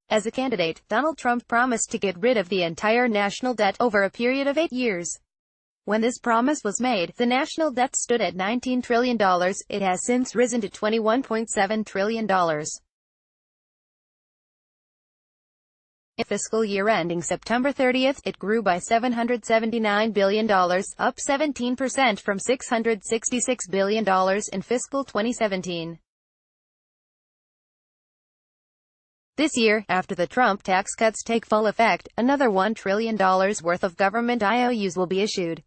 As a candidate, Donald Trump promised to get rid of the entire national debt over a period of 8 years. When this promise was made, the national debt stood at $19 trillion. It has since risen to $21.7 trillion. In fiscal year ending September 30, it grew by $779 billion, up 17% from $666 billion in fiscal 2017. This year, after the Trump tax cuts take full effect, another $1 trillion worth of government IOUs will be issued.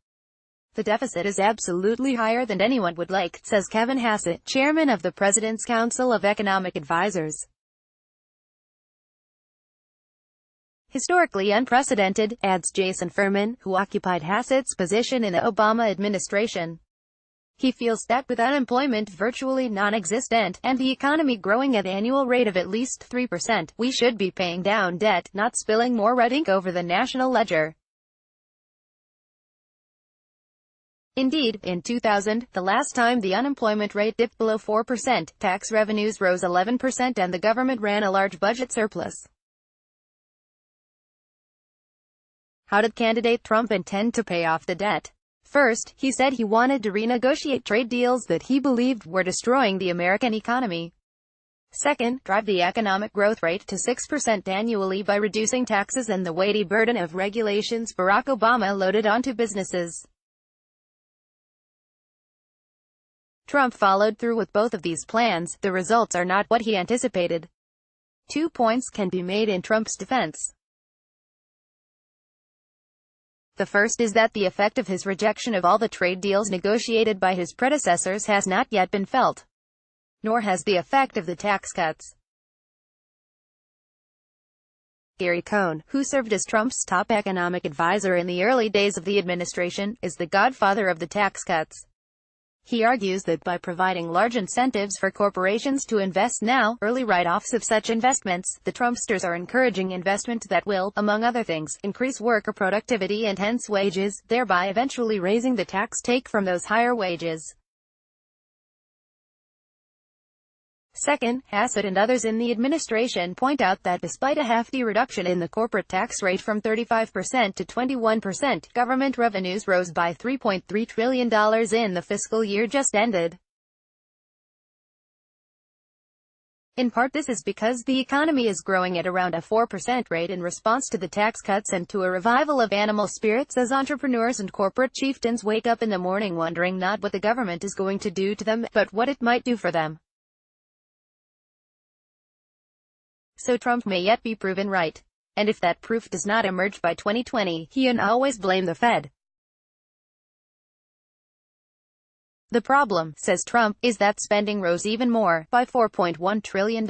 The deficit is absolutely higher than anyone would like, says Kevin Hassett, chairman of the President's Council of Economic Advisors. Historically unprecedented, adds Jason Furman, who occupied Hassett's position in the Obama administration. He feels that with unemployment virtually non-existent, and the economy growing at an annual rate of at least 3%, we should be paying down debt, not spilling more red ink over the national ledger. Indeed, in 2000, the last time the unemployment rate dipped below 4%, tax revenues rose 11% and the government ran a large budget surplus. How did candidate Trump intend to pay off the debt? First, he said he wanted to renegotiate trade deals that he believed were destroying the American economy. Second, drive the economic growth rate to 6% annually by reducing taxes and the weighty burden of regulations Barack Obama loaded onto businesses. Trump followed through with both of these plans. The results are not what he anticipated. 2 points can be made in Trump's defense. The first is that the effect of his rejection of all the trade deals negotiated by his predecessors has not yet been felt. Nor has the effect of the tax cuts. Gary Cohn, who served as Trump's top economic advisor in the early days of the administration, is the godfather of the tax cuts. He argues that by providing large incentives for corporations to invest now, early write-offs of such investments, the Trumpsters are encouraging investment that will, among other things, increase worker productivity and hence wages, thereby eventually raising the tax take from those higher wages. Second, Hassett and others in the administration point out that despite a hefty reduction in the corporate tax rate from 35% to 21%, government revenues rose by $3.3 trillion in the fiscal year just ended. In part this is because the economy is growing at around a 4% rate in response to the tax cuts and to a revival of animal spirits as entrepreneurs and corporate chieftains wake up in the morning wondering not what the government is going to do to them, but what it might do for them. So Trump may yet be proven right. And if that proof does not emerge by 2020, he can always blame the Fed. The problem, says Trump, is that spending rose even more, by $4.1 trillion.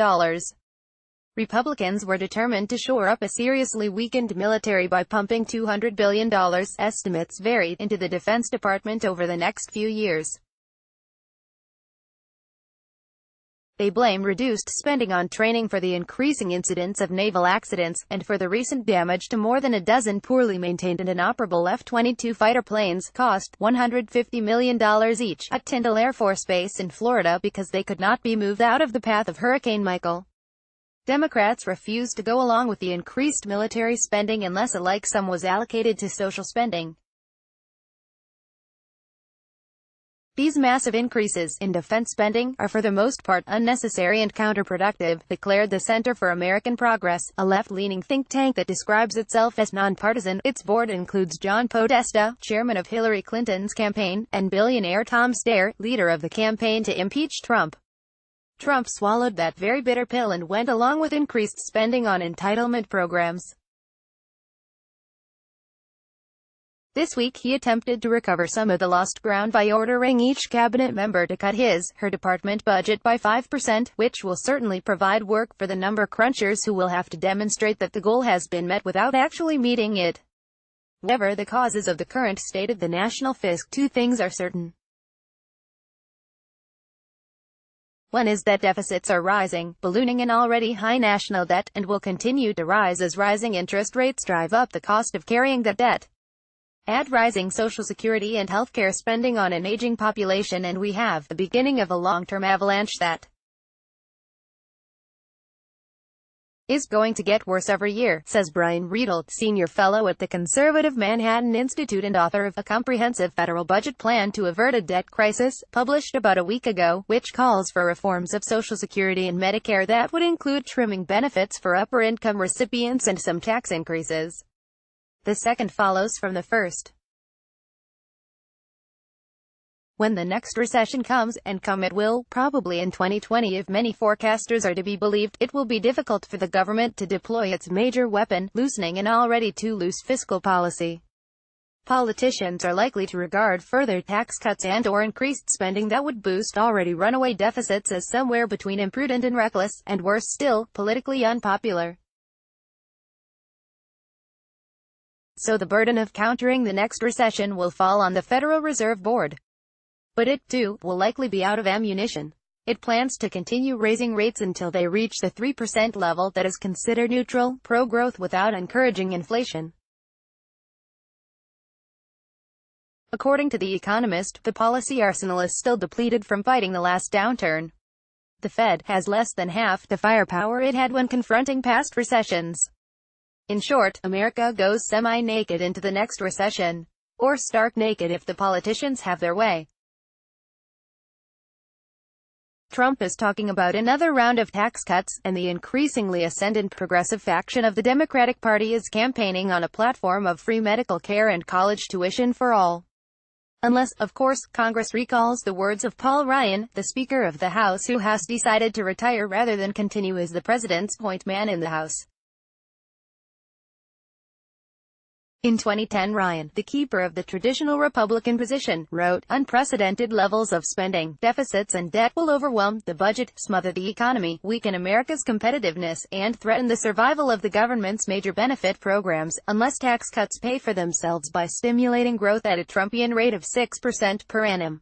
Republicans were determined to shore up a seriously weakened military by pumping $200 billion, estimates vary, into the Defense Department over the next few years. They blame reduced spending on training for the increasing incidence of naval accidents, and for the recent damage to more than a dozen poorly maintained and inoperable F-22 fighter planes, cost $150 million each, at Tyndall Air Force Base in Florida because they could not be moved out of the path of Hurricane Michael. Democrats refused to go along with the increased military spending unless a like sum was allocated to social spending. These massive increases in defense spending are for the most part unnecessary and counterproductive, declared the Center for American Progress, a left-leaning think tank that describes itself as nonpartisan. Its board includes John Podesta, chairman of Hillary Clinton's campaign, and billionaire Tom Steyer, leader of the campaign to impeach Trump. Trump swallowed that very bitter pill and went along with increased spending on entitlement programs. This week he attempted to recover some of the lost ground by ordering each cabinet member to cut her department budget by 5%, which will certainly provide work for the number crunchers who will have to demonstrate that the goal has been met without actually meeting it. Whatever the causes of the current state of the national fisc, two things are certain. One is that deficits are rising, ballooning an already high national debt, and will continue to rise as rising interest rates drive up the cost of carrying that debt. Add rising Social Security and healthcare spending on an aging population and we have the beginning of a long-term avalanche that is going to get worse every year, says Brian Riedel, senior fellow at the conservative Manhattan Institute and author of A Comprehensive Federal Budget Plan to Avert a Debt Crisis, published about a week ago, which calls for reforms of Social Security and Medicare that would include trimming benefits for upper-income recipients and some tax increases. The second follows from the first. When the next recession comes, and come it will, probably in 2020 if many forecasters are to be believed, it will be difficult for the government to deploy its major weapon, loosening an already too loose fiscal policy. Politicians are likely to regard further tax cuts and/or increased spending that would boost already runaway deficits as somewhere between imprudent and reckless, and worse still, politically unpopular. So the burden of countering the next recession will fall on the Federal Reserve Board. But it, too, will likely be out of ammunition. It plans to continue raising rates until they reach the 3% level that is considered neutral, pro-growth without encouraging inflation. According to The Economist, the policy arsenal is still depleted from fighting the last downturn. The Fed has less than half the firepower it had when confronting past recessions. In short, America goes semi-naked into the next recession. Or stark naked if the politicians have their way. Trump is talking about another round of tax cuts, and the increasingly ascendant progressive faction of the Democratic Party is campaigning on a platform of free medical care and college tuition for all. Unless, of course, Congress recalls the words of Paul Ryan, the Speaker of the House who has decided to retire rather than continue as the president's point man in the House. In 2010 Ryan, the keeper of the traditional Republican position, wrote, "Unprecedented levels of spending, deficits and debt will overwhelm the budget, smother the economy, weaken America's competitiveness, and threaten the survival of the government's major benefit programs, unless tax cuts pay for themselves by stimulating growth at a Trumpian rate of 6% per annum."